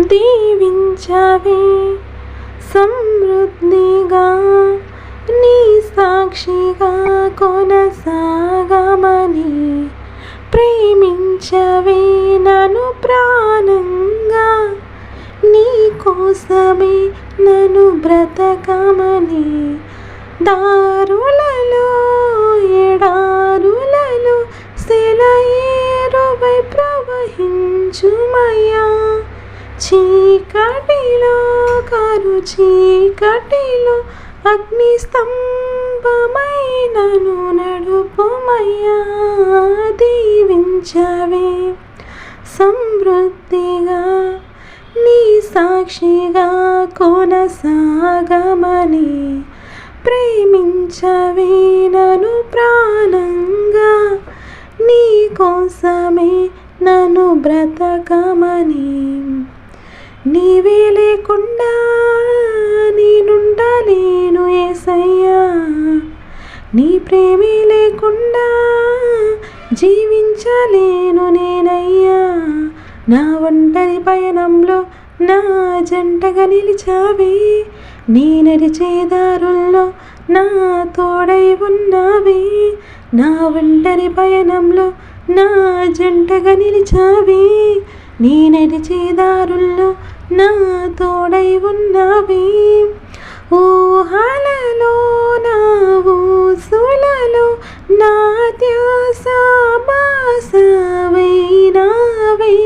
దీవించవే సమృద్ధిగా నీ సాక్షిగా కొనసాగమని ప్రేమించవే నన్ను ప్రాణంగా నీ కోసమే నన్ను బ్రతకమని దారులలో ఎడారులలో సెలయేరువై ప్రవహించుమయ్యా చీకటిలో కరు చీకటిలో అగ్ని స్తంభమైనను నడుపుమయ్యా దీవించవే సమృద్ధిగా నీ సాక్షిగా కొనసాగమని ప్రేమించవే నన్ను ప్రాణంగా నీ కోసమే నన్ను బ్రతకమని నీవే లేకుండా నేనుండలేను యేసయ్యా నీ ప్రేమే లేకుండా జీవించలేను నేనయ్యా నా ఒంటరి పయనంలో నా జంటగా నిలిచావే నీ నడిచే దారుల్లో నా తోడై ఉన్నావే నా ఒంటరి పయనంలో నా జంటగా నిలిచావే నీ నడిచే దారుల్లో నా తోడై ఉన్నావే ఊహలలో నా ఊసులలో నా ధ్యాస బాసవైనావే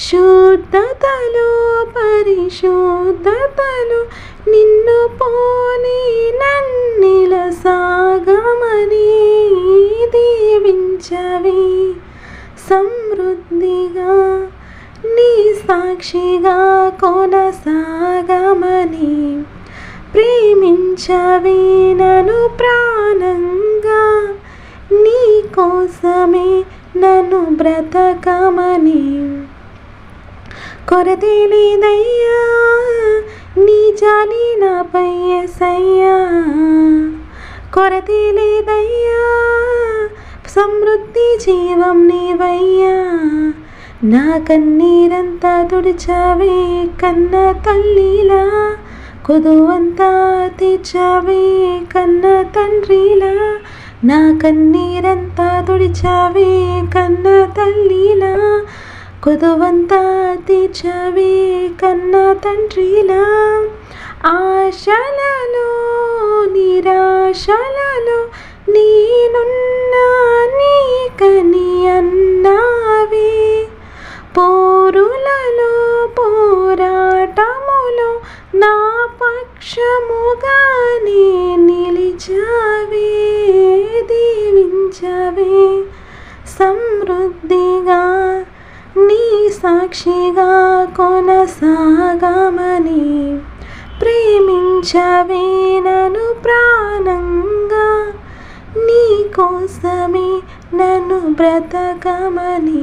శుద్ధతలో పరిశుద్ధతలో నిన్ను పోలి నన్నిల సాగమని దీవించవే సమృద్ధిగా నీ సాక్షిగా కొనసాగమని ప్రేమించవే నన్ను ప్రాణంగా నీ కోసమే నన్ను బ్రతకమని కొరతే లేదయ్యా నీ జాలి నాపై యేసయ్యా కొరతే లేదయ్యా సమృద్ధి జీవం నీవయ్యా నా కన్నీరంతా తుడిచావే కన్న తల్లిలా కొదువంతా తీర్చావే కన్న తండ్రిలా నా కన్నీరంతా తుడిచావే కన్న తల్లిలా కొదువంతా తీర్చావే కన్న తండ్రిలా ఆశలలో నిరాశలలో నేనున్నా నీకని అన్నావే పోరులలో పోరాటములో నా పక్షముగానే నిలిచావే దీవించవే సమృద్ధిగా నీ సాక్షిగా కొనసాగమని ప్రేమించవే నన్ను ప్రాణంగా నీ కోసమే నన్ను బ్రతకమని